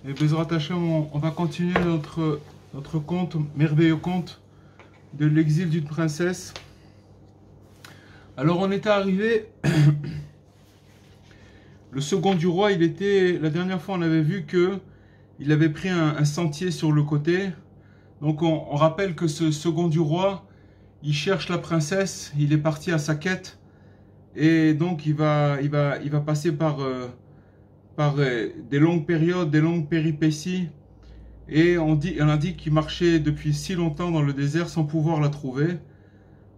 Et Bezrat Hashem, on va continuer notre conte, merveilleux conte de l'exil d'une princesse. Alors on était arrivé, le second du roi, la dernière fois on avait vu que il avait pris un sentier sur le côté. Donc on rappelle que ce second du roi, il cherche la princesse, il est parti à sa quête. Et donc il va passer par des longues périodes, des longues péripéties. Et on a dit qu'il marchait depuis si longtemps dans le désert sans pouvoir la trouver.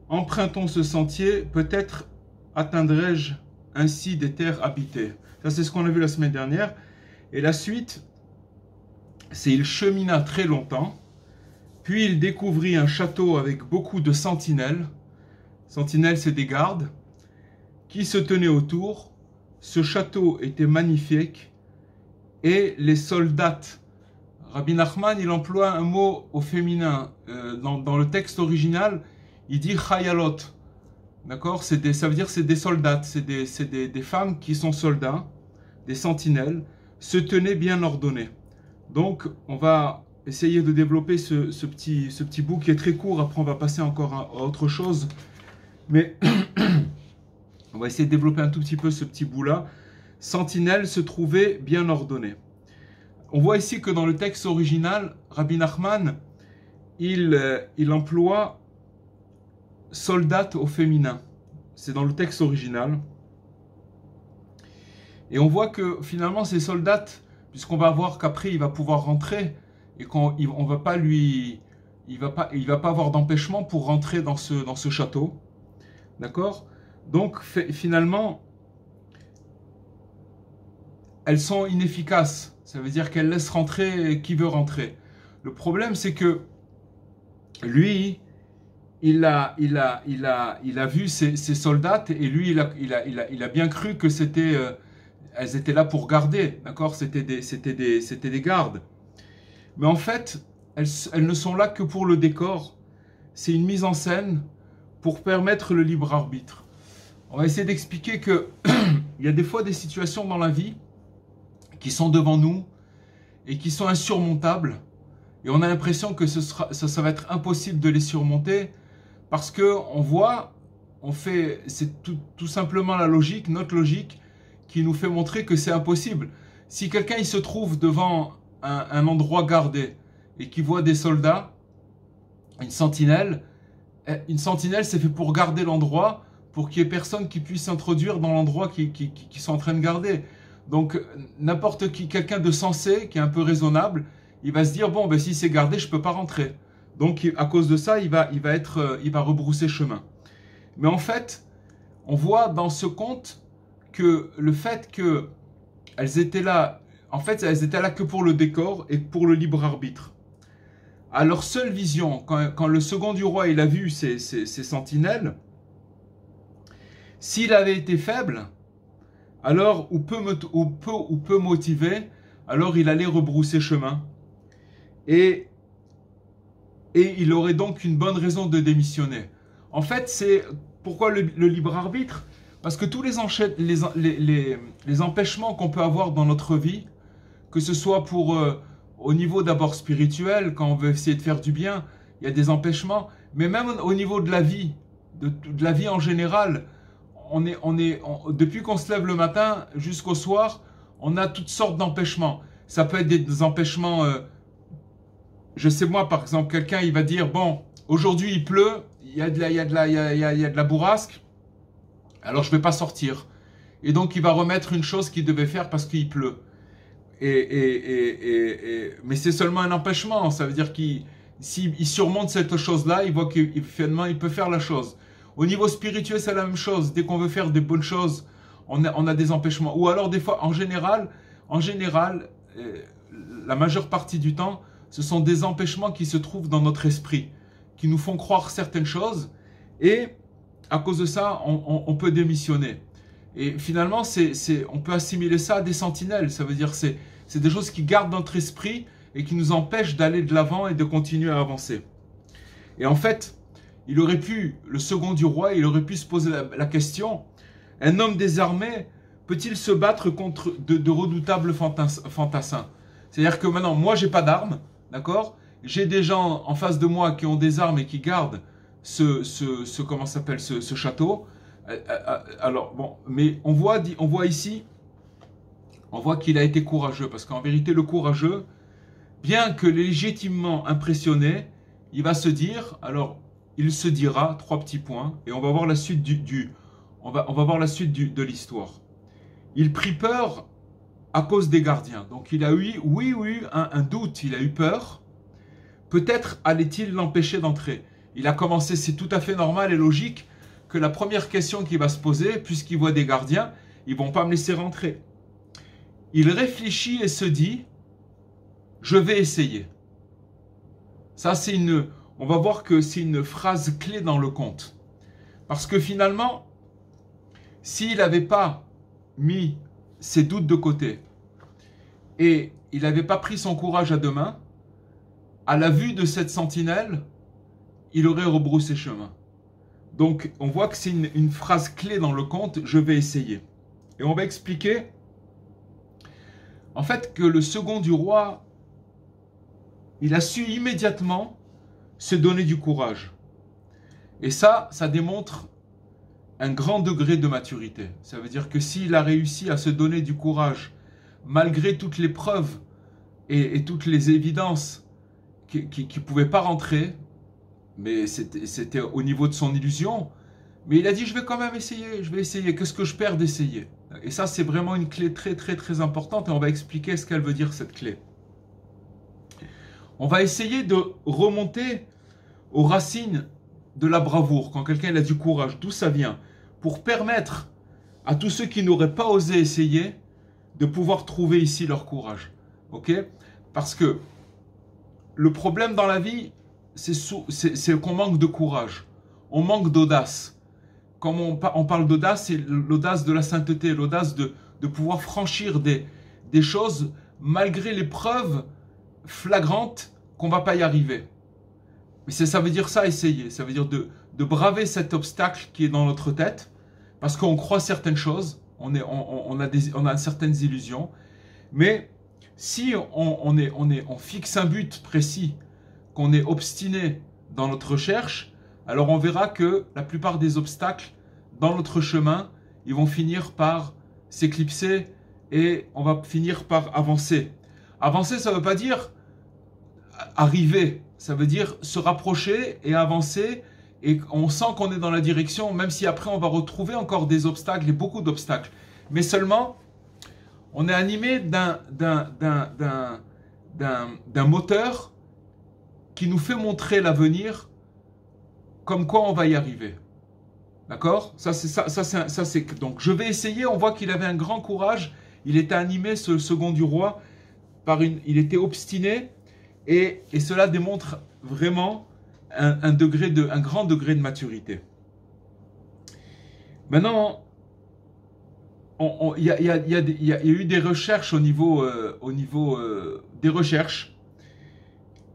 Empruntons ce sentier, peut-être atteindrai-je ainsi des terres habitées. Ça c'est ce qu'on a vu la semaine dernière. Et la suite, c'est il chemina très longtemps. Puis il découvrit un château avec beaucoup de sentinelles. Sentinelles, c'est des gardes qui se tenaient autour. Ce château était magnifique et les soldats. Rabbi Nachman, il emploie un mot au féminin. Dans le texte original, il dit chayalot. D'accord? Ça veut dire c'est des soldats, c'est des femmes qui sont soldats, des sentinelles, se tenaient bien ordonnés. Donc, on va essayer de développer ce petit bout qui est très court. Après, on va passer encore à autre chose. Mais on va essayer de développer un tout petit peu ce petit bout-là. Sentinelle se trouvait bien ordonnée. On voit ici que dans le texte original, Rabbi Nachman, il emploie soldat au féminin. C'est dans le texte original. Et on voit que finalement, ces soldats, puisqu'on va voir qu'après, il va pouvoir rentrer et qu'on va pas lui... Il va pas avoir d'empêchement pour rentrer dans ce château. D'accord? Donc, finalement, elles sont inefficaces. Ça veut dire qu'elles laissent rentrer qui veut rentrer. Le problème, c'est que lui, il a vu ces soldats et lui, il a bien cru que elles étaient là pour garder. D'accord? C'était des gardes. Mais en fait, elles ne sont là que pour le décor. C'est une mise en scène pour permettre le libre arbitre. On va essayer d'expliquer que il y a des fois des situations dans la vie qui sont devant nous et qui sont insurmontables. Et on a l'impression que ça va être impossible de les surmonter parce que c'est tout simplement la logique, notre logique, qui nous fait montrer que c'est impossible. Si quelqu'un il se trouve devant un endroit gardé et qui voit des soldats, une sentinelle c'est fait pour garder l'endroit, pour qu'il n'y ait personne qui puisse s'introduire dans l'endroit qu'ils sont en train de garder. Donc n'importe qui, quelqu'un de sensé, qui est un peu raisonnable, il va se dire, bon, ben, si c'est gardé, je ne peux pas rentrer. Donc à cause de ça, il va rebrousser chemin. Mais en fait, on voit dans ce conte que le fait qu'elles étaient là, en fait, elles étaient là que pour le décor et pour le libre arbitre. À leur seule vision, quand le second du roi il a vu ces sentinelles, s'il avait été faible, alors ou peu motivé, alors il allait rebrousser chemin. Et il aurait donc une bonne raison de démissionner. En fait, c'est pourquoi le libre arbitre? Parce que tous les empêchements qu'on peut avoir dans notre vie, que ce soit au niveau d'abord spirituel, quand on veut essayer de faire du bien, il y a des empêchements, mais même au niveau de la vie, de la vie en général, depuis qu'on se lève le matin jusqu'au soir, on a toutes sortes d'empêchements. Ça peut être des empêchements, je sais moi par exemple, quelqu'un il va dire, bon, aujourd'hui il pleut, il y a de la bourrasque, alors je ne vais pas sortir. Et donc il va remettre une chose qu'il devait faire parce qu'il pleut. Mais c'est seulement un empêchement, ça veut dire s'il surmonte cette chose-là, il voit qu'il finalement il peut faire la chose. Au niveau spirituel, c'est la même chose. Dès qu'on veut faire des bonnes choses, on a des empêchements. Ou alors des fois, en général, la majeure partie du temps, ce sont des empêchements qui se trouvent dans notre esprit, qui nous font croire certaines choses, et à cause de ça, on peut démissionner. Et finalement, on peut assimiler ça à des sentinelles. Ça veut dire c'est des choses qui gardent notre esprit et qui nous empêchent d'aller de l'avant et de continuer à avancer. Et en fait, le second du roi, il aurait pu se poser la question, un homme désarmé peut-il se battre contre de redoutables fantassins? C'est-à-dire que maintenant, moi, j'ai pas d'armes, d'accord? J'ai des gens en face de moi qui ont des armes et qui gardent comment s'appelle, ce château. Alors, bon, mais on voit ici, on voit qu'il a été courageux, parce qu'en vérité, le courageux, bien que légitimement impressionné, il va se dire, alors, il se dira, 3 petits points, et on va voir la suite on va voir la suite de l'histoire. Il prit peur à cause des gardiens. Donc il a eu, un doute, il a eu peur. Peut-être allait-il l'empêcher d'entrer. Il a commencé, c'est tout à fait normal et logique que la première question qu'il va se poser, puisqu'il voit des gardiens, ils ne vont pas me laisser rentrer. Il réfléchit et se dit, je vais essayer. Ça, on va voir que c'est une phrase clé dans le conte. Parce que finalement, s'il n'avait pas mis ses doutes de côté et il n'avait pas pris son courage à deux mains, à la vue de cette sentinelle, il aurait rebroussé chemin. Donc, on voit que c'est une phrase clé dans le conte, je vais essayer. Et on va expliquer, en fait, que le second du roi, il a su immédiatement se donner du courage. Et ça démontre un grand degré de maturité. Ça veut dire que s'il a réussi à se donner du courage, malgré toutes les preuves et toutes les évidences qui ne pouvaient pas rentrer, mais c'était au niveau de son illusion, mais il a dit, je vais quand même essayer, qu'est-ce que je perds d'essayer? Et ça, c'est vraiment une clé très, très, très importante, et on va expliquer ce qu'elle veut dire, cette clé. On va essayer de remonter aux racines de la bravoure, quand quelqu'un a du courage, d'où ça vient, pour permettre à tous ceux qui n'auraient pas osé essayer de pouvoir trouver ici leur courage. Ok? Parce que le problème dans la vie, c'est qu'on manque de courage, on manque d'audace. Quand on parle d'audace, c'est l'audace de la sainteté, l'audace de pouvoir franchir des choses malgré les preuves flagrantes qu'on ne va pas y arriver. Mais ça veut dire ça, essayer. Ça veut dire de braver cet obstacle qui est dans notre tête, parce qu'on croit certaines choses, on a certaines illusions. Mais si on fixe un but précis, qu'on est obstiné dans notre recherche, alors on verra que la plupart des obstacles dans notre chemin, ils vont finir par s'éclipser et on va finir par avancer. Avancer, ça ne veut pas dire arriver, ça veut dire se rapprocher et avancer, et on sent qu'on est dans la direction, même si après on va retrouver encore des obstacles et beaucoup d'obstacles. Mais seulement, on est animé d'un moteur qui nous fait montrer l'avenir, comme quoi on va y arriver. D'accord? Donc je vais essayer, on voit qu'il avait un grand courage, il était animé, ce second du roi, il était obstiné, et cela démontre vraiment un grand degré de maturité. Maintenant, il y a eu des recherches au niveau des recherches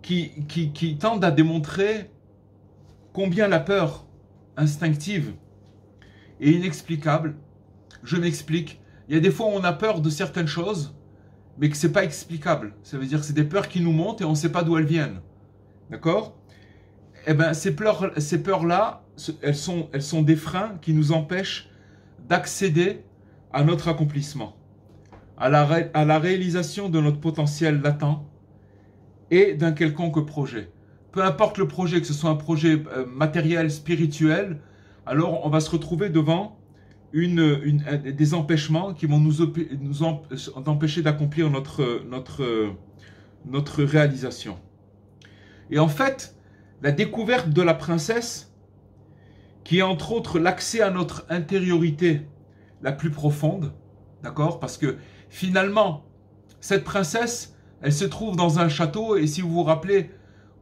qui tendent à démontrer combien la peur instinctive est inexplicable. Je m'explique. Il y a des fois où on a peur de certaines choses, mais que ce n'est pas explicable. Ça veut dire que c'est des peurs qui nous montent et on ne sait pas d'où elles viennent. D'accord? Eh bien, ces peurs-là, elles sont des freins qui nous empêchent d'accéder à notre accomplissement, à la réalisation de notre potentiel latent et d'un quelconque projet. Peu importe le projet, que ce soit un projet matériel, spirituel, alors on va se retrouver devant des empêchements qui vont nous empêcher d'accomplir notre réalisation. Et en fait, la découverte de la princesse, qui est entre autres l'accès à notre intériorité la plus profonde, d'accord? Parce que finalement, cette princesse, elle se trouve dans un château, et si vous vous rappelez,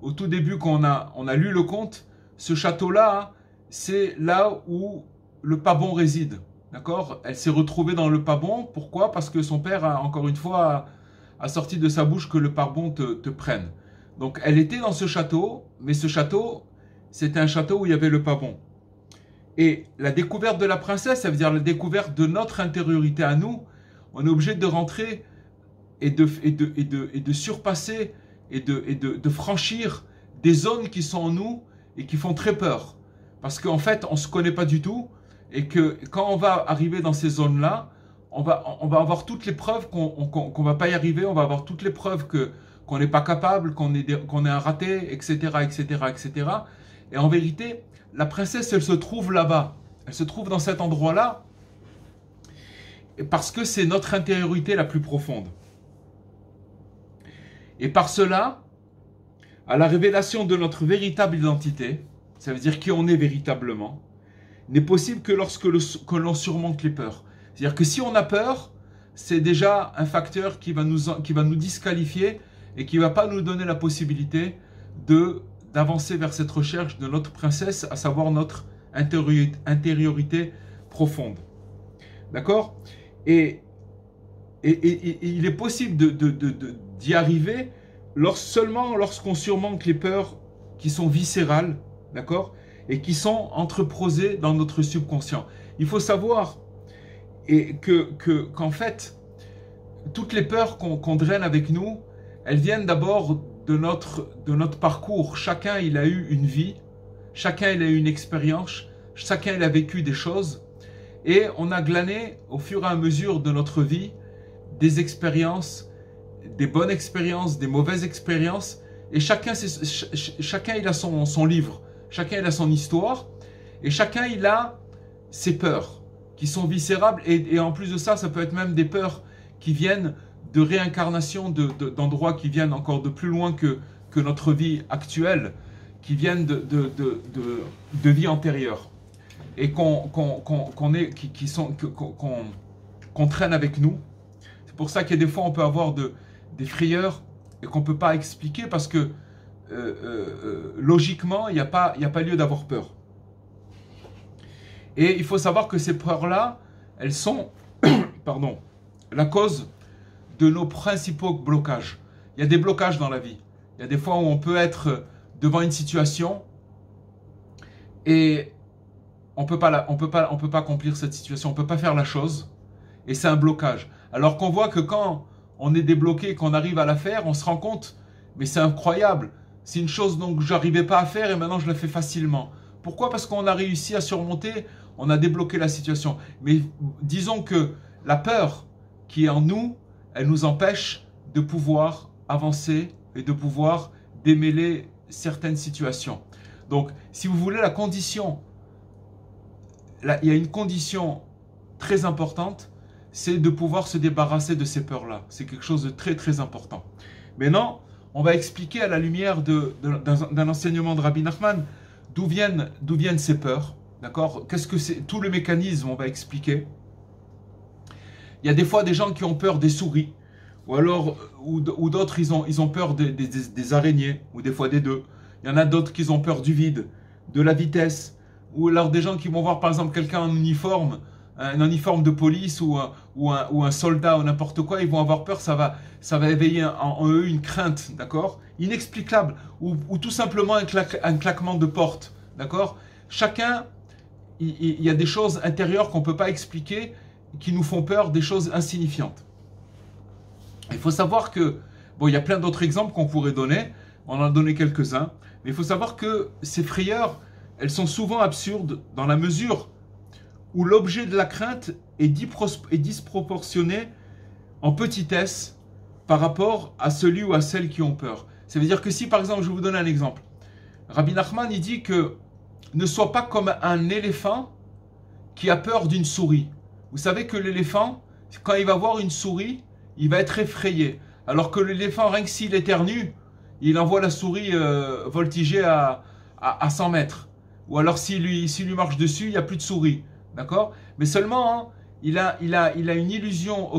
au tout début quand on a lu le conte, ce château-là, c'est là où le Pabon réside, d'accord? Elle s'est retrouvée dans le Pabon, pourquoi? Parce que son père, encore une fois, a sorti de sa bouche que le Pabon te prenne. Donc elle était dans ce château, mais ce château, c'était un château où il y avait le Pabon. Et la découverte de la princesse, ça veut dire la découverte de notre intériorité à nous. On est obligé de rentrer et de surpasser et de franchir des zones qui sont en nous et qui font très peur. Parce qu'en fait, on ne se connaît pas du tout et que quand on va arriver dans ces zones-là, on va avoir toutes les preuves qu'on ne va pas y arriver, on va avoir toutes les preuves qu'on n'est pas capable, qu'on est un raté, etc., etc., etc. Et en vérité, la princesse, elle se trouve là-bas. Elle se trouve dans cet endroit-là parce que c'est notre intériorité la plus profonde. Et par cela, à la révélation de notre véritable identité, ça veut dire qui on est véritablement, n'est possible que lorsque l'on surmonte les peurs. C'est-à-dire que si on a peur, c'est déjà un facteur qui va nous disqualifier et qui ne va pas nous donner la possibilité d'avancer vers cette recherche de notre princesse, à savoir notre intériorité profonde. D'accord ? Et il est possible d'y arriver seulement lorsqu'on surmonte les peurs qui sont viscérales, d'accord ? Et qui sont entreposées dans notre subconscient. Il faut savoir qu'en fait, toutes les peurs qu'on draine avec nous, elles viennent d'abord de notre parcours. Chacun, il a eu une vie, chacun, il a eu une expérience, chacun, il a vécu des choses. Et on a glané, au fur et à mesure de notre vie, des expériences, des bonnes expériences, des mauvaises expériences. Et chacun il a son livre, chacun, il a son histoire. Et chacun, il a ses peurs qui sont viscérales. Et en plus de ça, ça peut être même des peurs qui viennent de réincarnation d'endroits qui viennent encore de plus loin que notre vie actuelle, qui viennent de vie antérieure. Et qu'on traîne avec nous. C'est pour ça qu'il y a des fois on peut avoir des frayeurs et qu'on ne peut pas expliquer parce que logiquement il n'y a pas lieu d'avoir peur. Et il faut savoir que ces peurs-là, elles sont pardon, la cause de nos principaux blocages. Il y a des blocages dans la vie. Il y a des fois où on peut être devant une situation et on peut pas accomplir cette situation, on ne peut pas faire la chose, et c'est un blocage. Alors qu'on voit que quand on est débloqué, qu'on arrive à la faire, on se rend compte, mais c'est incroyable, c'est une chose dont je n'arrivais pas à faire et maintenant je la fais facilement. Pourquoi ? Parce qu'on a réussi à surmonter, on a débloqué la situation. Mais disons que la peur qui est en nous, elle nous empêche de pouvoir avancer et de pouvoir démêler certaines situations. Donc, si vous voulez, la condition, là, il y a une condition très importante, c'est de pouvoir se débarrasser de ces peurs-là. C'est quelque chose de très très important. Maintenant, on va expliquer à la lumière d'un enseignement de Rabbi Nachman d'où viennent ces peurs. D'accord ? Qu'est-ce que c'est ? Tout le mécanisme, on va expliquer. Il y a des fois des gens qui ont peur des souris, ou alors ou d'autres ils ont peur des araignées, ou des fois des deux. Il y en a d'autres qui ont peur du vide, de la vitesse, ou alors des gens qui vont voir par exemple quelqu'un en uniforme, un uniforme de police ou un soldat ou n'importe quoi, ils vont avoir peur, ça va éveiller en eux une crainte, d'accord, inexplicable, ou tout simplement un claquement de porte, d'accord. Chacun, il y a des choses intérieures qu'on ne peut pas expliquer, qui nous font peur, des choses insignifiantes. Il faut savoir que, bon, il y a plein d'autres exemples qu'on pourrait donner, on en a donné quelques-uns, mais il faut savoir que ces frayeurs, elles sont souvent absurdes dans la mesure où l'objet de la crainte est disproportionné en petitesse par rapport à celui ou à celle qui ont peur. Ça veut dire que si, par exemple, je vais vous donner un exemple. Rabbi Nachman, il dit que ne sois pas comme un éléphant qui a peur d'une souris. Vous savez que l'éléphant, quand il va voir une souris, il va être effrayé. Alors que l'éléphant, rien que s'il éternue, il envoie la souris voltiger à 100 mètres. Ou alors s'il lui marche dessus, il n'y a plus de souris. D'accord ? Mais seulement, hein, il a une illusion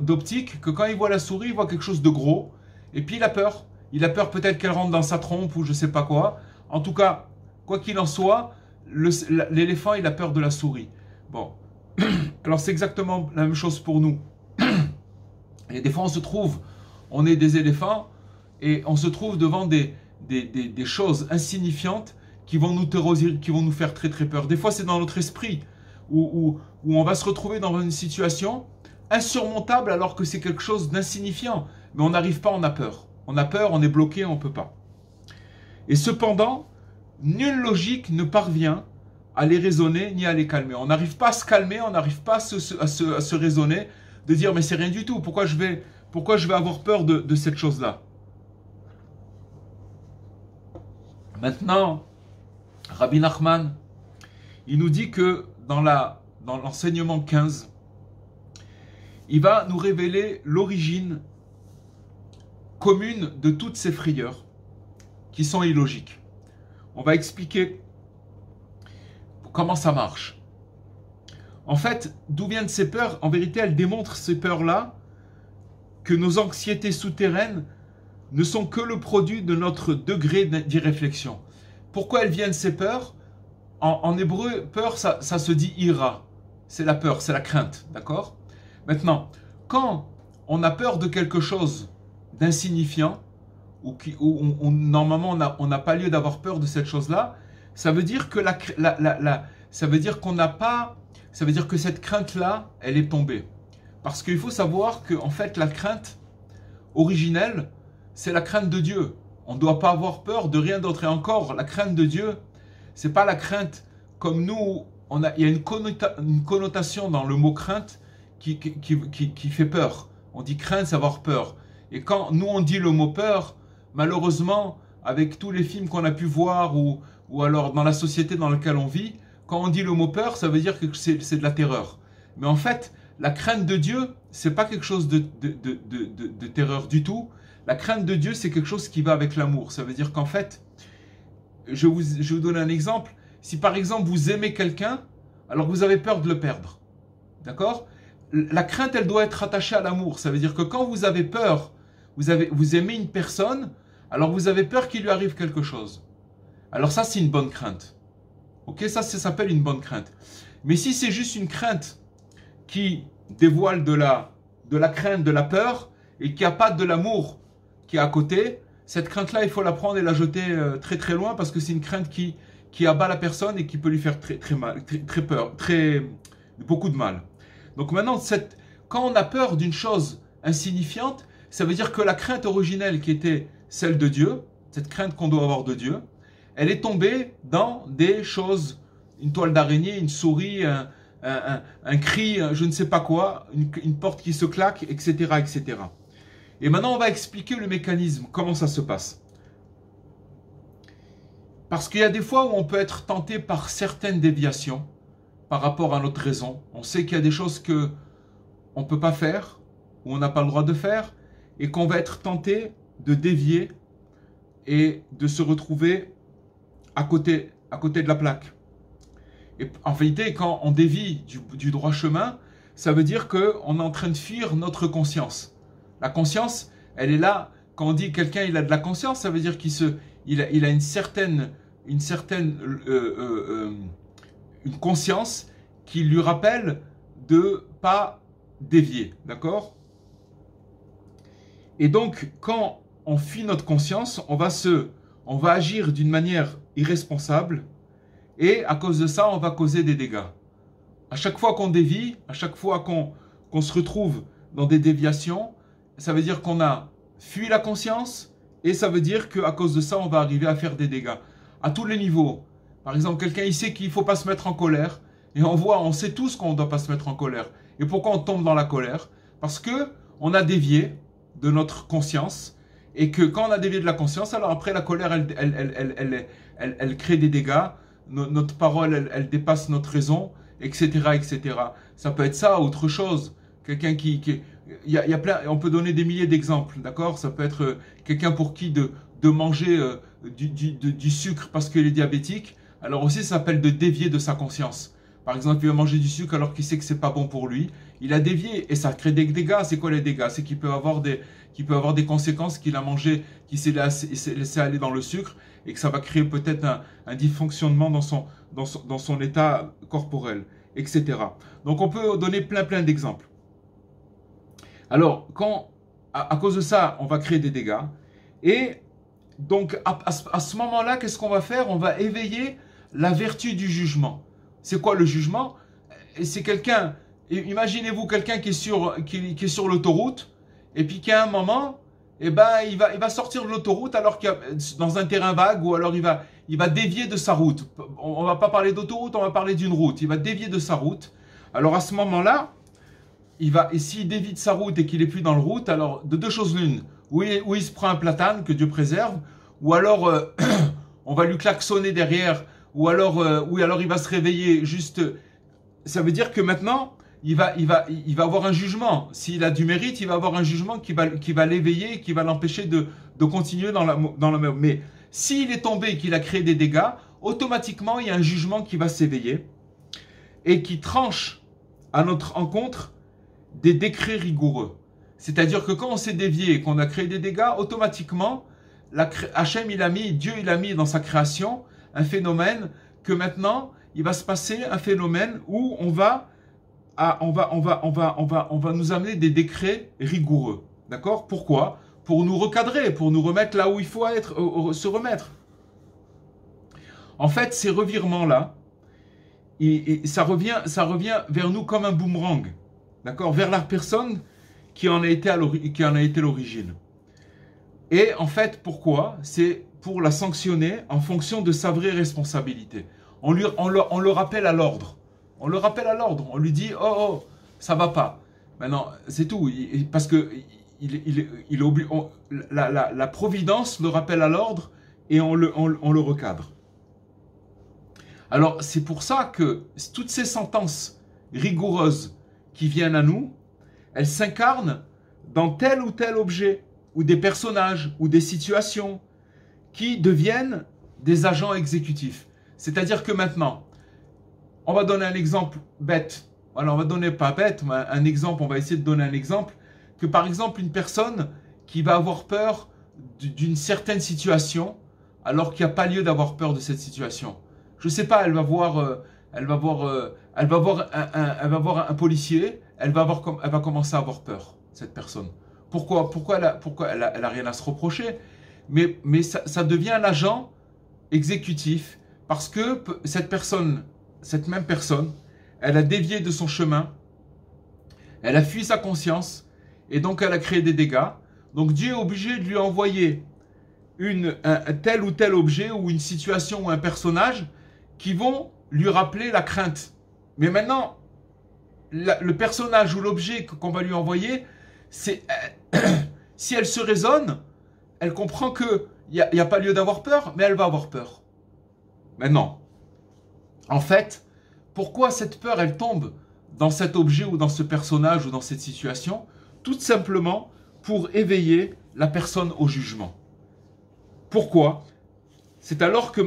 d'optique que quand il voit la souris, il voit quelque chose de gros. Et puis il a peur. Il a peur peut-être qu'elle rentre dans sa trompe ou je ne sais pas quoi. En tout cas, quoi qu'il en soit, l'éléphant, il a peur de la souris. Bon. Alors c'est exactement la même chose pour nous. Et des fois, on est des éléphants et on se trouve devant des choses insignifiantes qui vont nous terroriser, qui vont nous faire très très peur. Des fois, c'est dans notre esprit où on va se retrouver dans une situation insurmontable alors que c'est quelque chose d'insignifiant. Mais on n'arrive pas, on a peur. On a peur, on est bloqué, on ne peut pas. Et cependant, nulle logique ne parvient à les raisonner ni à les calmer. On n'arrive pas à se calmer, on n'arrive pas à se raisonner, de dire mais c'est rien du tout, pourquoi je vais avoir peur de cette chose-là? Maintenant, Rabbi Nachman, il nous dit que dans l'enseignement 15, il va nous révéler l'origine commune de toutes ces frayeurs qui sont illogiques. On va expliquer comment ça marche. En fait, d'où viennent ces peurs? En vérité, elles démontrent ces peurs-là que nos anxiétés souterraines ne sont que le produit de notre degré d'irréflexion. Pourquoi elles viennent ces peurs? En hébreu, peur, ça se dit ira. C'est la peur, c'est la crainte, d'accord? Maintenant, quand on a peur de quelque chose d'insignifiant, ou normalement on n'a pas lieu d'avoir peur de cette chose-là, ça veut dire que ça veut dire qu'on n'a pas, ça veut dire que cette crainte-là, elle est tombée. Parce qu'il faut savoir que en fait la crainte originelle, c'est la crainte de Dieu. On ne doit pas avoir peur de rien d'autre. Et encore, la crainte de Dieu, c'est pas la crainte comme nous. Il y a une connotation dans le mot crainte qui fait peur. On dit crainte, c'est avoir peur. Et quand nous on dit le mot peur, malheureusement, avec tous les films qu'on a pu voir ou alors dans la société dans laquelle on vit, quand on dit le mot peur, ça veut dire que c'est de la terreur. Mais en fait, la crainte de Dieu, c'est pas quelque chose de terreur du tout. La crainte de Dieu, c'est quelque chose qui va avec l'amour. Ça veut dire qu'en fait, je vais vous donner un exemple. Si par exemple vous aimez quelqu'un, alors vous avez peur de le perdre. D'accord? La crainte, elle doit être attachée à l'amour. Ça veut dire que quand vous avez peur, vous aimez une personne, alors vous avez peur qu'il lui arrive quelque chose. Alors ça, c'est une bonne crainte. Ok? Ça s'appelle une bonne crainte. Mais si c'est juste une crainte qui dévoile de la crainte, de la peur, et qui n'a pas de l'amour qui est à côté, cette crainte-là, il faut la prendre et la jeter très très loin parce que c'est une crainte qui abat la personne et qui peut lui faire très mal, très peur, beaucoup de mal. Donc maintenant, quand on a peur d'une chose insignifiante, ça veut dire que la crainte originelle qui était celle de Dieu, cette crainte qu'on doit avoir de Dieu, elle est tombée dans des choses, une toile d'araignée, une souris, un cri, je ne sais pas quoi, une porte qui se claque, etc., etc. Et maintenant, on va expliquer le mécanisme, comment ça se passe. Parce qu'il y a des fois où on peut être tenté par certaines déviations par rapport à notre raison. On sait qu'il y a des choses qu'on ne peut pas faire, ou on n'a pas le droit de faire, et qu'on va être tenté de dévier et de se retrouver à côté de la plaque. Et en vérité, quand on dévie du droit chemin, ça veut dire qu'on est en train de fuir notre conscience. La conscience, elle est là. Quand on dit quelqu'un il a de la conscience, ça veut dire qu'il a une certaine une conscience qui lui rappelle de pas dévier, d'accord? Et donc, quand on fuit notre conscience, on va agir d'une manière irresponsable et à cause de ça, on va causer des dégâts. À chaque fois qu'on dévie, à chaque fois qu'on se retrouve dans des déviations, ça veut dire qu'on a fui la conscience et ça veut dire qu'à cause de ça, on va arriver à faire des dégâts. À tous les niveaux. Par exemple, quelqu'un il sait qu'il ne faut pas se mettre en colère et on sait tous qu'on ne doit pas se mettre en colère. Et pourquoi on tombe dans la colère? Parce qu'on a dévié de notre conscience et que quand on a dévié de la conscience, alors après la colère, elle crée des dégâts, notre parole, elle dépasse notre raison, etc., etc. Ça peut être ça, autre chose. Quelqu'un il y a plein, on peut donner des milliers d'exemples, d'accord? Ça peut être quelqu'un pour qui de manger du sucre parce qu'il est diabétique, alors aussi ça s'appelle de dévier de sa conscience. Par exemple, il va manger du sucre alors qu'il sait que c'est pas bon pour lui. Il a dévié et ça crée des dégâts. C'est quoi les dégâts? C'est qu'il peut avoir des conséquences qu'il a mangé, qu'il s'est laissé aller dans le sucre et que ça va créer peut-être un dysfonctionnement dans son état corporel, etc. Donc on peut donner plein d'exemples. Alors, à cause de ça, on va créer des dégâts. Et donc, à ce moment-là, qu'est-ce qu'on va faire? On va éveiller la vertu du jugement. C'est quoi le jugement? C'est quelqu'un imaginez-vous quelqu'un qui est sur l'autoroute, et puis qu'à un moment, eh ben, il va sortir de l'autoroute alors qu'il est dans un terrain vague, ou alors il va dévier de sa route. On ne va pas parler d'autoroute, on va parler d'une route. Il va dévier de sa route. Alors à ce moment-là, et s'il dévie de sa route et qu'il n'est plus dans la route, alors de deux choses l'une, ou il se prend un platane, que Dieu préserve, ou alors on va lui klaxonner derrière, ou alors il va se réveiller juste. Ça veut dire que maintenant, il va avoir un jugement. S'il a du mérite, il va avoir un jugement qui va l'éveiller, qui va l'empêcher de continuer dans la même. Mais s'il est tombé et qu'il a créé des dégâts, automatiquement, il y a un jugement qui va s'éveiller et qui tranche à notre encontre des décrets rigoureux. C'est-à-dire que quand on s'est dévié et qu'on a créé des dégâts, automatiquement, Hachem, Dieu, il a mis dans sa création un phénomène que maintenant, il va se passer un phénomène où on va nous amener des décrets rigoureux. D'accord? Pourquoi? Pour nous recadrer, pour nous remettre là où il faut se remettre. En fait, ces revirements-là, ça revient vers nous comme un boomerang. D'accord? Vers la personne qui en a été l'origine. Et en fait, pourquoi? C'est pour la sanctionner en fonction de sa vraie responsabilité. On le rappelle à l'ordre. On le rappelle à l'ordre. On lui dit « Oh, ça va pas ». Maintenant, c'est tout. Parce que la providence le rappelle à l'ordre et on le recadre. Alors, c'est pour ça que toutes ces sentences rigoureuses qui viennent à nous, elles s'incarnent dans tel ou tel objet, ou des personnages, ou des situations, qui deviennent des agents exécutifs. C'est-à-dire que maintenant, on va donner un exemple bête. Voilà, on va donner pas bête, mais un exemple, on va essayer de donner un exemple. Que par exemple, une personne qui va avoir peur d'une certaine situation, alors qu'il n'y a pas lieu d'avoir peur de cette situation. Je ne sais pas, elle va voir un policier, elle va commencer à avoir peur, cette personne. Pourquoi elle a rien à se reprocher, mais ça devient l'agent exécutif parce que cette même personne, elle a dévié de son chemin, elle a fui sa conscience et donc elle a créé des dégâts. Donc Dieu est obligé de lui envoyer un tel ou tel objet ou une situation ou un personnage qui vont lui rappeler la crainte. Mais maintenant, le personnage ou l'objet qu'on va lui envoyer, si elle se raisonne, elle comprend qu'il n'y a pas lieu d'avoir peur, mais elle va avoir peur. Maintenant, en fait, pourquoi cette peur, elle tombe dans cet objet ou dans ce personnage ou dans cette situation? Tout simplement pour éveiller la personne au jugement. Pourquoi? C'est alors que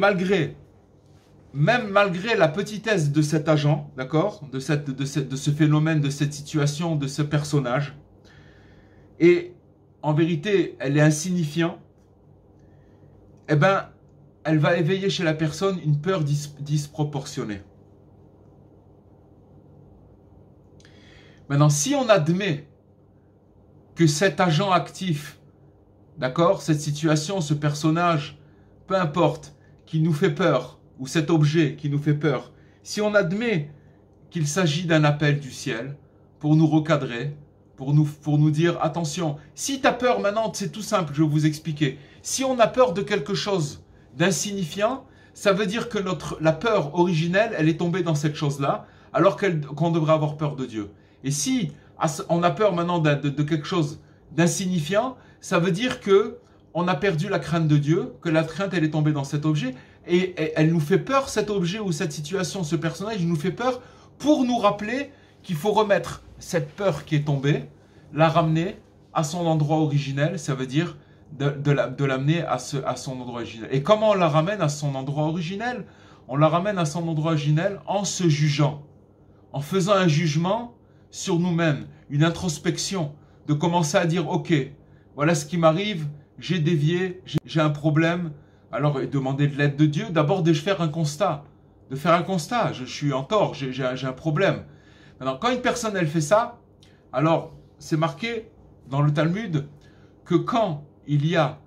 même malgré la petitesse de cet agent, d'accord, de ce phénomène, de cette situation, de ce personnage, et en vérité, elle est insignifiante, eh ben, elle va éveiller chez la personne une peur disproportionnée. Maintenant, si on admet que cet agent actif, d'accord, cette situation, ce personnage, peu importe, qui nous fait peur, ou cet objet qui nous fait peur, si on admet qu'il s'agit d'un appel du ciel pour nous recadrer, pour nous dire, attention, si tu as peur maintenant, c'est tout simple, je vais vous expliquer. Si on a peur de quelque chose d'insignifiant, ça veut dire que la peur originelle, elle est tombée dans cette chose-là, alors qu'on devrait avoir peur de Dieu. Et si on a peur maintenant de quelque chose d'insignifiant, ça veut dire que on a perdu la crainte de Dieu, que la crainte, elle est tombée dans cet objet, et elle nous fait peur, cet objet ou cette situation, ce personnage, il nous fait peur pour nous rappeler qu'il faut remettre cette peur qui est tombée, la ramener à son endroit originel, ça veut dire de l'amener à son endroit originel. Et comment on la ramène à son endroit originel? On la ramène à son endroit originel en se jugeant, en faisant un jugement sur nous-mêmes, une introspection, de commencer à dire, ok, voilà ce qui m'arrive, j'ai dévié, j'ai un problème, alors demander de l'aide de Dieu, d'abord de faire un constat, je suis en tort, j'ai un problème. Maintenant, quand une personne, elle fait ça, alors c'est marqué dans le Talmud que quand il y a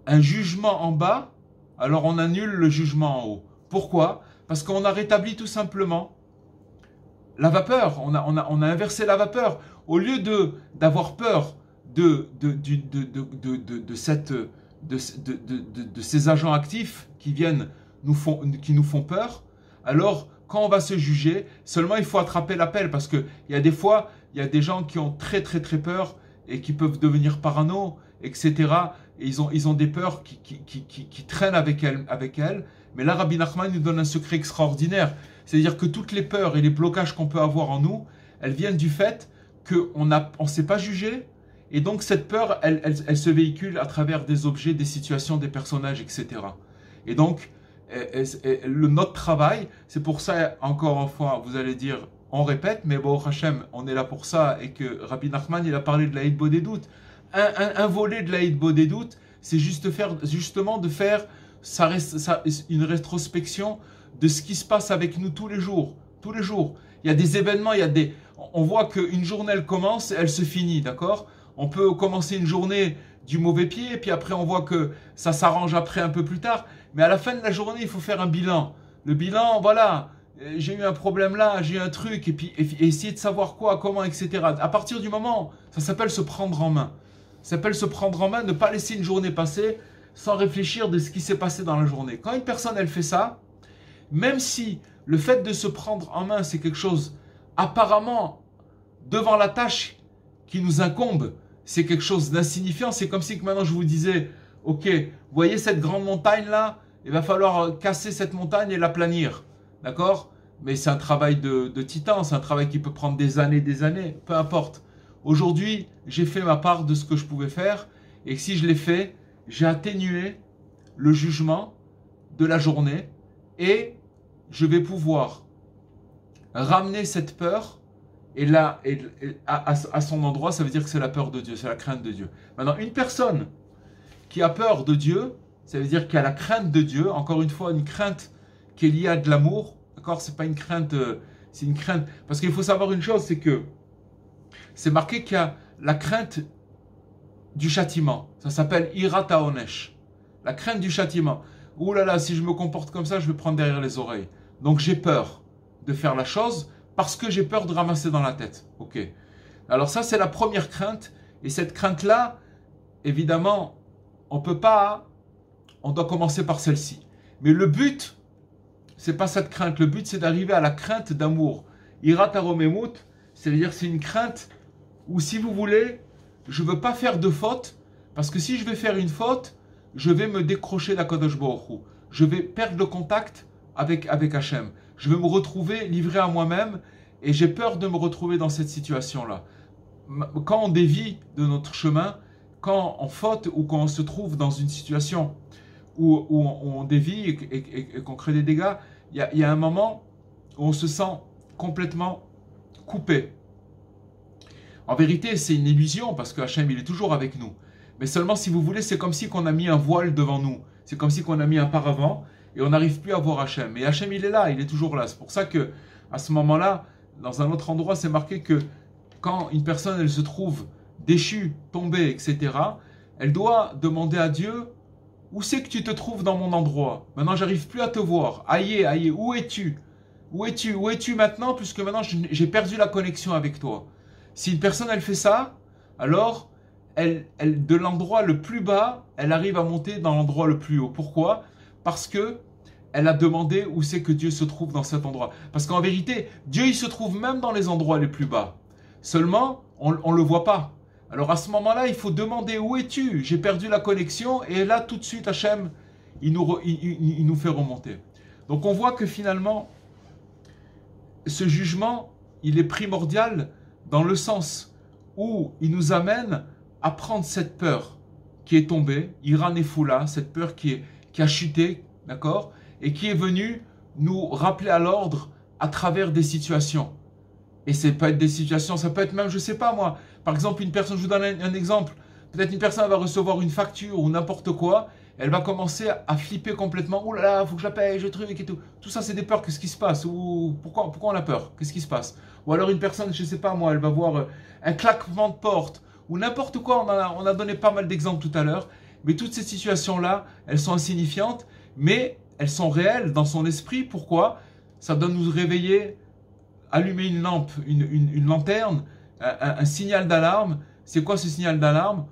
un jugement en bas, alors on annule le jugement en haut. Pourquoi? Parce qu'on a rétabli tout simplement la vapeur, on a inversé la vapeur. Au lieu d'avoir peur de ces agents actifs qui nous font peur, alors quand on va se juger, seulement il faut attraper l'appel, parce qu'il y a des fois, il y a des gens qui ont très peur et qui peuvent devenir parano, etc. Et ils ont des peurs qui traînent avec elles. Mais là, Rabbi Nachman nous donne un secret extraordinaire. C'est-à-dire que toutes les peurs et les blocages qu'on peut avoir en nous, elles viennent du fait qu'on ne s'est pas jugé. Et donc cette peur, elle se véhicule à travers des objets, des situations, des personnages, etc. Et donc, notre travail, c'est pour ça, encore une fois, vous allez dire, on répète, mais bon, Hachem, on est là pour ça, et que Rabbi Nachman, il a parlé de la Hitbo des doutes. Un volet de la Hitbo des doutes, c'est justement de faire une rétrospection de ce qui se passe avec nous tous les jours. Tous les jours. Il y a des événements, on voit qu'une journée, elle commence, elle se finit, d'accord? On peut commencer une journée du mauvais pied, puis après on voit que ça s'arrange après un peu plus tard. Mais à la fin de la journée, il faut faire un bilan. Le bilan, voilà, j'ai eu un problème là, j'ai eu un truc, et puis essayer de savoir quoi, comment, etc. À partir du moment, ça s'appelle se prendre en main. Ça s'appelle se prendre en main, ne pas laisser une journée passer sans réfléchir de ce qui s'est passé dans la journée. Quand une personne, elle fait ça, même si le fait de se prendre en main, c'est quelque chose apparemment devant la tâche qui nous incombe, c'est quelque chose d'insignifiant. C'est comme si que maintenant je vous disais, ok, vous voyez cette grande montagne là, il va falloir casser cette montagne et l'aplanir, d'accord? Mais c'est un travail de titan, c'est un travail qui peut prendre des années, peu importe. Aujourd'hui, j'ai fait ma part de ce que je pouvais faire, et si je l'ai fait, j'ai atténué le jugement de la journée, et je vais pouvoir ramener cette peur et là, à son endroit. Ça veut dire que c'est la peur de Dieu, c'est la crainte de Dieu. Maintenant, une personne qui a peur de Dieu, ça veut dire qu'elle a la crainte de Dieu. Encore une fois, une crainte qui est liée à de l'amour. D'accord? C'est pas une crainte, c'est une crainte. Parce qu'il faut savoir une chose, c'est que c'est marqué qu'il y a la crainte du châtiment. Ça s'appelle Irat HaOnesh. La crainte du châtiment. Ouh là là, si je me comporte comme ça, je vais prendre derrière les oreilles. Donc j'ai peur de faire la chose parce que j'ai peur de ramasser dans la tête. Ok. Alors ça, c'est la première crainte. Et cette crainte-là, évidemment, on doit commencer par celle-ci. Mais le but, c'est pas cette crainte. Le but, c'est d'arriver à la crainte d'amour. Irat HaRomemut, c'est-à-dire c'est une crainte où, si vous voulez, je veux pas faire de faute, parce que si je vais faire une faute, je vais me décrocher d'Akadosh Baruch Hu. Je vais perdre le contact avec Hachem. Je vais me retrouver livré à moi-même, et j'ai peur de me retrouver dans cette situation-là. Quand on dévie de notre chemin, quand on faute ou quand on se trouve dans une situation où on dévie et qu'on crée des dégâts, il y a un moment où on se sent complètement coupé. En vérité, c'est une illusion parce que Hachem, il est toujours avec nous. Mais seulement, si vous voulez, c'est comme si on a mis un voile devant nous. C'est comme si on a mis un paravent et on n'arrive plus à voir Hachem. Et Hachem, il est là, il est toujours là. C'est pour ça que à ce moment-là, dans un autre endroit, c'est marqué que quand une personne, elle se trouve déchue, tombée, etc., elle doit demander à Dieu, où c'est que tu te trouves dans mon endroit? Maintenant, j'arrive plus à te voir. Aïe, où es-tu? Où es-tu maintenant, puisque maintenant, j'ai perdu la connexion avec toi. Si une personne, elle fait ça, alors, elle, de l'endroit le plus bas, elle arrive à monter dans l'endroit le plus haut. Pourquoi? Parce que elle a demandé où c'est que Dieu se trouve dans cet endroit. Parce qu'en vérité, Dieu, il se trouve même dans les endroits les plus bas. Seulement, on ne le voit pas. Alors à ce moment-là, il faut demander où es-tu? J'ai perdu la connexion, et là, tout de suite, Hachem, il nous fait remonter. Donc on voit que finalement, ce jugement, il est primordial dans le sens où il nous amène à prendre cette peur qui est tombée, Ira Nefoula, cette peur qui a chuté, d'accord, et qui est venue nous rappeler à l'ordre à travers des situations. Et ça peut être des situations, ça peut être même, je ne sais pas moi, par exemple une personne, je vous donne un exemple, peut-être une personne va recevoir une facture ou n'importe quoi, elle va commencer à flipper complètement, oh là là, il faut que je la paye, je truc et tout. Tout ça, c'est des peurs, qu'est-ce qui se passe? Ou pourquoi on a peur? Qu'est-ce qui se passe? Ou alors une personne, je ne sais pas moi, elle va voir un claquement de porte, ou n'importe quoi, on a donné pas mal d'exemples tout à l'heure, mais toutes ces situations-là, elles sont insignifiantes, mais elles sont réelles dans son esprit. Pourquoi? Ça doit nous réveiller allumer une lampe, une lanterne, un signal d'alarme. C'est quoi ce signal d'alarme?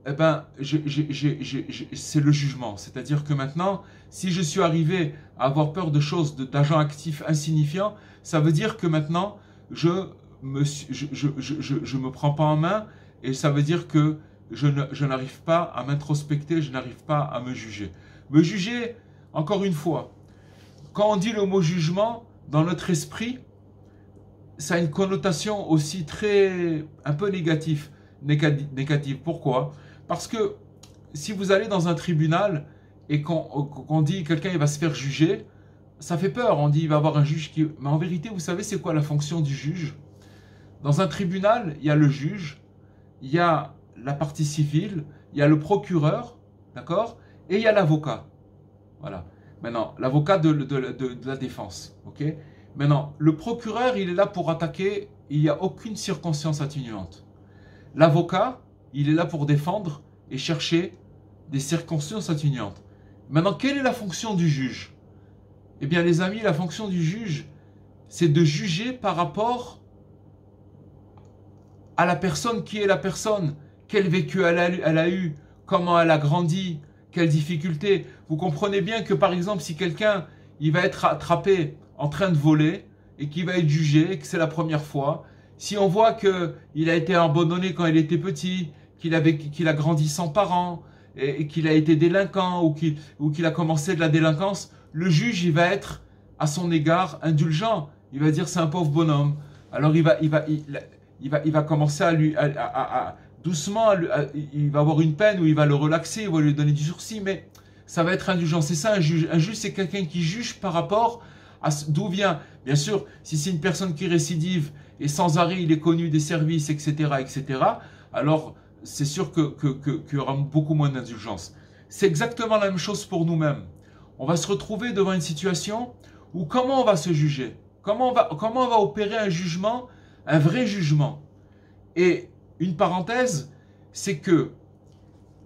Eh ben, c'est le jugement. C'est-à-dire que maintenant, si je suis arrivé à avoir peur de choses, d'agents actifs insignifiants, ça veut dire que maintenant, je me prends pas en main, et ça veut dire que je n'arrive pas à m'introspecter, je n'arrive pas à me juger. Me juger, encore une fois, quand on dit le mot jugement, dans notre esprit, ça a une connotation aussi un peu négative. Pourquoi? Parce que si vous allez dans un tribunal et qu'on dit quelqu'un il va se faire juger, ça fait peur. On dit il va y avoir un juge qui... Mais en vérité, vous savez c'est quoi la fonction du juge? Dans un tribunal, il y a le juge, il y a la partie civile, il y a le procureur, d'accord? Et il y a l'avocat. Voilà. Maintenant, l'avocat de la défense, ok? Maintenant, le procureur, il est là pour attaquer, il n'y a aucune circonstance atténuante. L'avocat, il est là pour défendre et chercher des circonstances atténuantes. Maintenant, quelle est la fonction du juge? Eh bien, les amis, la fonction du juge, c'est de juger par rapport à la personne. Qui est la personne? Quel vécu elle a eu? Comment elle a grandi? Quelles difficultés? Vous comprenez bien que, par exemple, si quelqu'un il va être attrapé en train de voler et qu'il va être jugé, que c'est la première fois, si on voit qu'il a été abandonné quand il était petit, qu'il a grandi sans parents, et qu'il a été délinquant ou qu'il a commencé de la délinquance, le juge il va être à son égard indulgent. Il va dire c'est un pauvre bonhomme. Alors il va commencer doucement, il va avoir une peine où il va le relaxer, il va lui donner du sursis, mais ça va être indulgent. C'est ça un juge. Un juge, c'est quelqu'un qui juge par rapport à d'où vient. Bien sûr, si c'est une personne qui récidive et sans arrêt, il est connu des services, etc., alors c'est sûr qu'il y aura beaucoup moins d'indulgence. C'est exactement la même chose pour nous-mêmes. On va se retrouver devant une situation où comment on va se juger? Comment on va opérer un jugement, un vrai jugement? Et une parenthèse, c'est que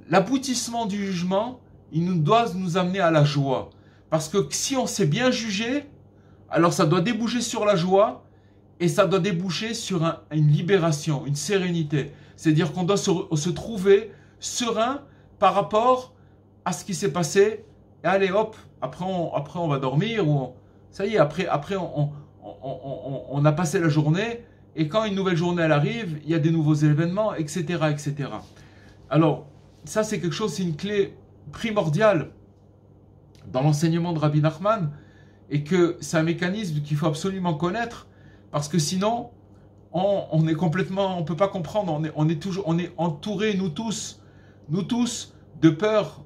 l'aboutissement du jugement, il doit nous amener à la joie. Parce que si on s'est bien jugé, alors ça doit déboucher sur la joie et ça doit déboucher sur une libération, une sérénité. C'est-à-dire qu'on doit se trouver serein par rapport à ce qui s'est passé. Et allez hop, après on va dormir. Ça y est, après on a passé la journée. Et quand une nouvelle journée elle arrive, il y a des nouveaux événements, etc. Alors, ça c'est quelque chose, c'est une clé primordiale dans l'enseignement de Rabbi Nachman, et que c'est un mécanisme qu'il faut absolument connaître, parce que sinon, on est complètement, on ne peut pas comprendre, on est entouré, nous tous, de peurs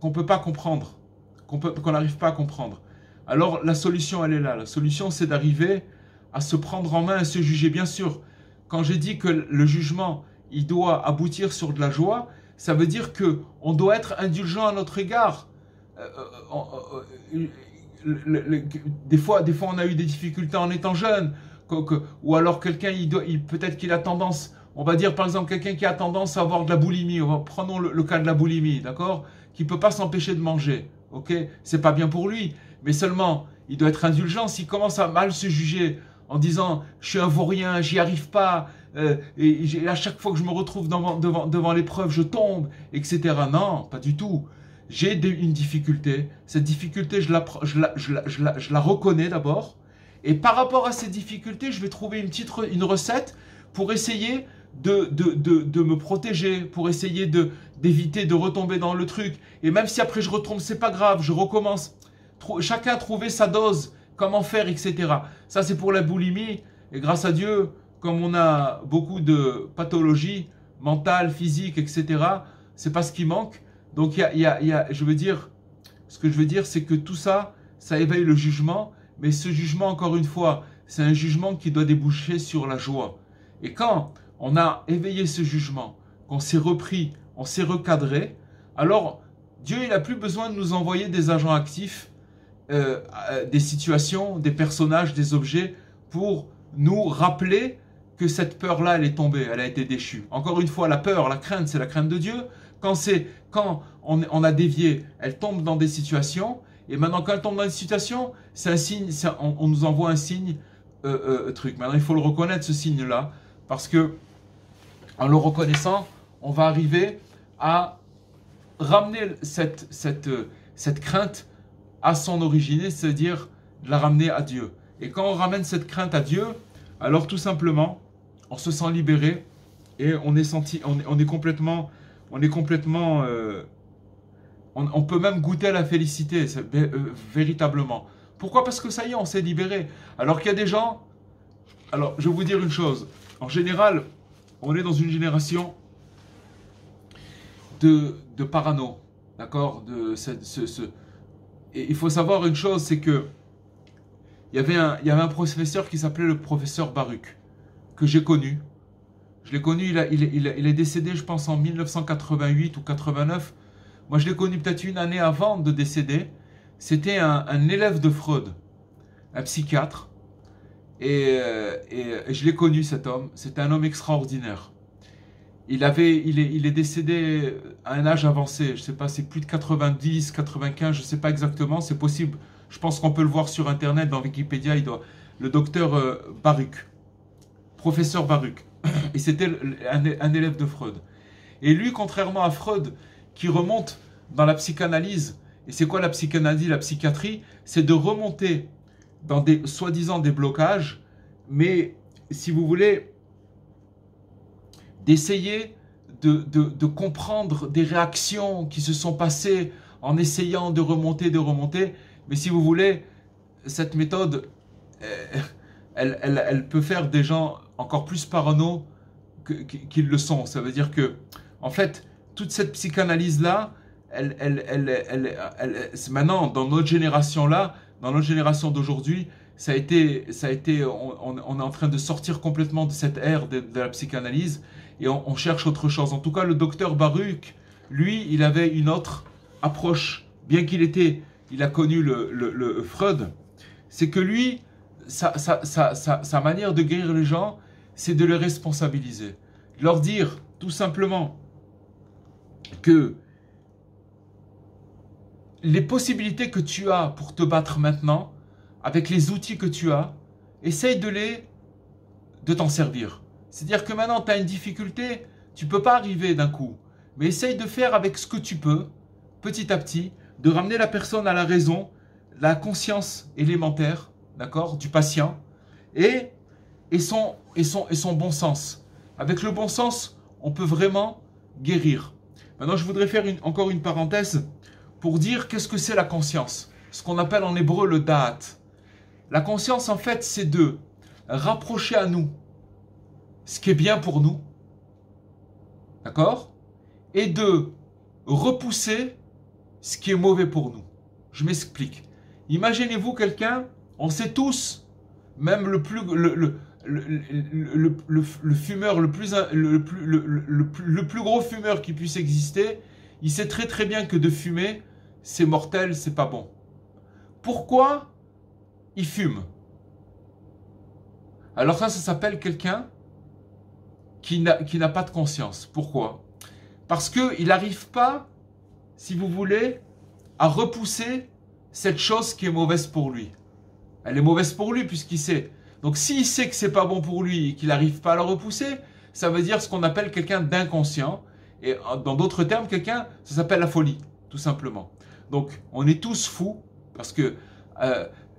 qu'on ne peut pas comprendre, qu'on n'arrive pas à comprendre. Alors, la solution, elle est là. La solution, c'est d'arriver à se prendre en main, à se juger. Bien sûr, quand j'ai dit que le jugement, il doit aboutir sur de la joie, ça veut dire qu'on doit être indulgent à notre égard. Des fois, on a eu des difficultés en étant jeune, ou alors quelqu'un, peut-être qu'il a tendance, on va dire par exemple quelqu'un qui a tendance à avoir de la boulimie, prenons le cas de la boulimie, d'accord, qui ne peut pas s'empêcher de manger, ok, c'est pas bien pour lui, mais seulement, il doit être indulgent. S'il commence à mal se juger en disant je suis un vaurien, j'y arrive pas, et à chaque fois que je me retrouve devant l'épreuve, je tombe, etc. Non, pas du tout. J'ai une difficulté. Cette difficulté, je la reconnais d'abord. Et par rapport à cette difficulté, je vais trouver une recette pour essayer de me protéger, pour essayer d'éviter de retomber dans le truc. Et même si après je retombe, c'est pas grave, je recommence. Chacun a trouvé sa dose, comment faire, etc. Ça, c'est pour la boulimie. Et grâce à Dieu, comme on a beaucoup de pathologies mentales, physiques, etc., c'est pas ce qui manque. Donc, ce que je veux dire, c'est que tout ça, ça éveille le jugement. Mais ce jugement, encore une fois, c'est un jugement qui doit déboucher sur la joie. Et quand on a éveillé ce jugement, qu'on s'est repris, on s'est recadré, alors Dieu, il n'a plus besoin de nous envoyer des agents actifs, des situations, des personnages, des objets, pour nous rappeler que cette peur-là, elle est tombée, elle a été déchue. Encore une fois, la peur, la crainte, c'est la crainte de Dieu. Quand on a dévié, elle tombe dans des situations. Et maintenant, quand elle tombe dans une situation, c'est un signe, on nous envoie un signe truc. Maintenant, il faut le reconnaître, ce signe-là, parce que en le reconnaissant, on va arriver à ramener cette crainte à son origine, c'est-à-dire de la ramener à Dieu. Et quand on ramène cette crainte à Dieu, alors tout simplement, on se sent libéré et on est complètement, on peut même goûter à la félicité, véritablement. Pourquoi? Parce que ça y est, on s'est libéré. Alors qu'il y a des gens, alors je vais vous dire une chose, en général, on est dans une génération de parano, d'accord? Et il faut savoir une chose, c'est que il y avait un professeur qui s'appelait le professeur Baruch, que j'ai connu. Je l'ai connu, il est décédé, je pense, en 1988 ou 89. Moi, je l'ai connu peut-être une année avant de décéder. C'était un élève de Freud, un psychiatre. Et je l'ai connu, cet homme. C'était un homme extraordinaire. Il est décédé à un âge avancé. Je ne sais pas, c'est plus de 90, 95, je ne sais pas exactement. C'est possible. Je pense qu'on peut le voir sur Internet, dans Wikipédia. Le docteur Baruch, professeur Baruch. Et c'était un élève de Freud. Et lui, contrairement à Freud, qui remonte dans la psychanalyse, et c'est quoi la psychanalyse, la psychiatrie? C'est de remonter dans soi-disant des blocages, mais si vous voulez, d'essayer de comprendre des réactions qui se sont passées en essayant de remonter. Mais si vous voulez, cette méthode, elle peut faire des gens encore plus parano qu'ils le sont. Ça veut dire que, en fait, toute cette psychanalyse-là, maintenant, dans notre génération-là, dans notre génération d'aujourd'hui, on est en train de sortir complètement de cette ère de la psychanalyse et on cherche autre chose. En tout cas, le docteur Baruch, lui, il avait une autre approche. Bien il a connu le Freud, c'est que lui, sa manière de guérir les gens, c'est de les responsabiliser. Leur dire tout simplement que les possibilités que tu as pour te battre maintenant, avec les outils que tu as, essaye de t'en servir. C'est-à-dire que maintenant, tu as une difficulté, tu ne peux pas arriver d'un coup. Mais essaye de faire avec ce que tu peux, petit à petit, de ramener la personne à la raison, la conscience élémentaire, d'accord, du patient, et son bon sens. Avec le bon sens, on peut vraiment guérir. Maintenant, je voudrais faire encore une parenthèse pour dire qu'est-ce que c'est la conscience. Ce qu'on appelle en hébreu le da'at. La conscience, en fait, c'est de rapprocher à nous ce qui est bien pour nous, d'accord? Et de repousser ce qui est mauvais pour nous. Je m'explique. Imaginez-vous quelqu'un, on sait tous, même le fumeur, le plus gros fumeur qui puisse exister, il sait très très bien que de fumer, c'est mortel, c'est pas bon. Pourquoi il fume? Alors ça s'appelle quelqu'un qui n'a pas de conscience. Pourquoi? Parce qu'il n'arrive pas, si vous voulez, à repousser cette chose qui est mauvaise pour lui. Elle est mauvaise pour lui puisqu'il sait. Donc s'il sait que c'est pas bon pour lui et qu'il n'arrive pas à la repousser, ça veut dire ce qu'on appelle quelqu'un d'inconscient. Et dans d'autres termes, ça s'appelle la folie, tout simplement. Donc on est tous fous parce que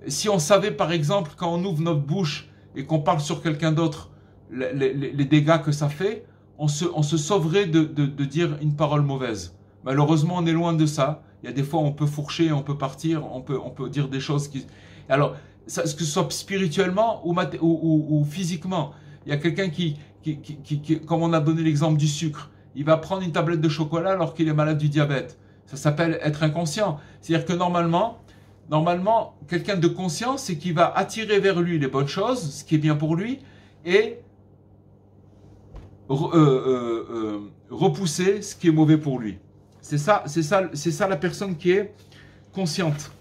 si on savait par exemple quand on ouvre notre bouche et qu'on parle sur quelqu'un d'autre, les dégâts que ça fait, on se sauverait de dire une parole mauvaise. Malheureusement, on est loin de ça. Il y a des fois, on peut fourcher, on peut partir, on peut dire des choses qui... Alors, que ce soit spirituellement ou physiquement. Il y a quelqu'un qui, comme on a donné l'exemple du sucre, il va prendre une tablette de chocolat alors qu'il est malade du diabète. Ça s'appelle être inconscient. C'est-à-dire que normalement, quelqu'un de conscient, c'est qu'il va attirer vers lui les bonnes choses, ce qui est bien pour lui, et repousser ce qui est mauvais pour lui. C'est ça la personne qui est consciente.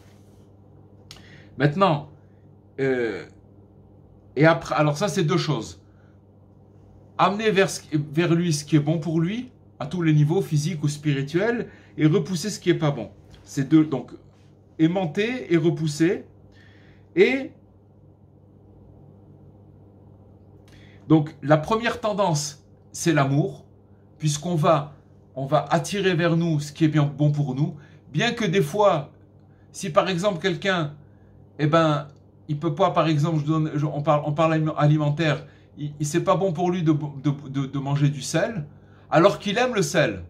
Maintenant, et après, alors ça c'est deux choses. Amener vers lui ce qui est bon pour lui, à tous les niveaux, physiques ou spirituels, et repousser ce qui est pas bon. C'est deux, donc aimanter et repousser, et Donc la première tendance, c'est l'amour, puisqu'on va attirer vers nous ce qui est bien bon pour nous, bien que des fois, si par exemple quelqu'un, eh ben, il peut pas, par exemple, on parle alimentaire, c'est pas bon pour lui de manger du sel, alors qu'il aime le sel.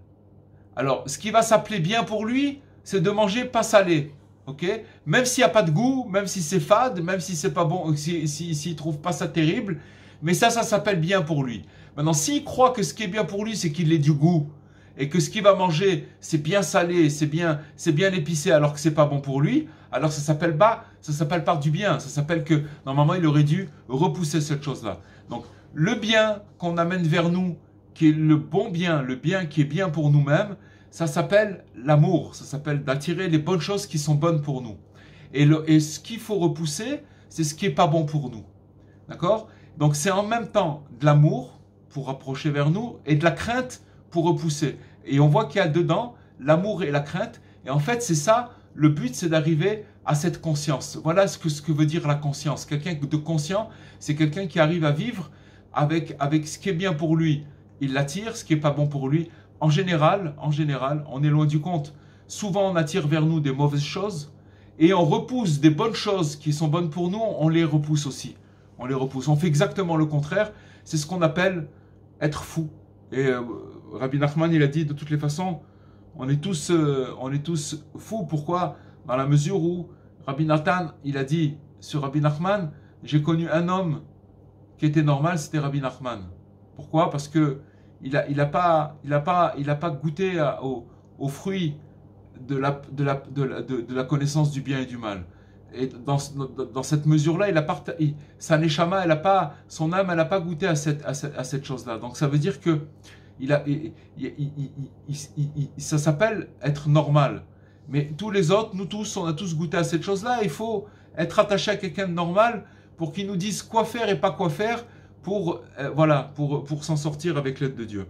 Alors, ce qui va s'appeler bien pour lui, c'est de manger pas salé. Ok? Même s'il n'y a pas de goût, même si c'est fade, même si c'est pas bon, s'il trouve pas ça terrible, mais ça s'appelle bien pour lui. Maintenant, s'il croit que ce qui est bien pour lui, c'est qu'il ait du goût, et que ce qu'il va manger, c'est bien salé, c'est bien épicé, alors que c'est pas bon pour lui, alors ça s'appelle pas du bien. Ça s'appelle que, normalement, il aurait dû repousser cette chose-là. Donc, le bien qu'on amène vers nous, qui est le bon bien, le bien qui est bien pour nous-mêmes, ça s'appelle l'amour, ça s'appelle d'attirer les bonnes choses qui sont bonnes pour nous. Et ce qu'il faut repousser, c'est ce qui n'est pas bon pour nous. D'accord? Donc c'est en même temps de l'amour pour rapprocher vers nous et de la crainte pour repousser. Et on voit qu'il y a dedans l'amour et la crainte. Et en fait, c'est ça, le but, c'est d'arriver à cette conscience. Voilà ce que veut dire la conscience. Quelqu'un de conscient, c'est quelqu'un qui arrive à vivre avec ce qui est bien pour lui. Il l'attire, ce qui n'est pas bon pour lui. En général, on est loin du compte. Souvent, on attire vers nous des mauvaises choses et on repousse des bonnes choses qui sont bonnes pour nous, on les repousse aussi. On les repousse. On fait exactement le contraire. C'est ce qu'on appelle être fou. Et Rabbi Nachman, il a dit de toutes les façons, on est tous fous. Pourquoi? Dans la mesure où Rabbi Nathan, il a dit sur Rabbi Nachman, j'ai connu un homme qui était normal, c'était Rabbi Nachman. Pourquoi? Parce que il a pas goûté aux fruits de la connaissance du bien et du mal. Et dans cette mesure-là, sa neshama, son âme, elle n'a pas goûté à cette chose-là. Donc ça veut dire que ça s'appelle être normal. Mais tous les autres, nous tous, on a tous goûté à cette chose-là. Il faut être attaché à quelqu'un de normal pour qu'il nous dise quoi faire et pas quoi faire pour s'en sortir avec l'aide de Dieu.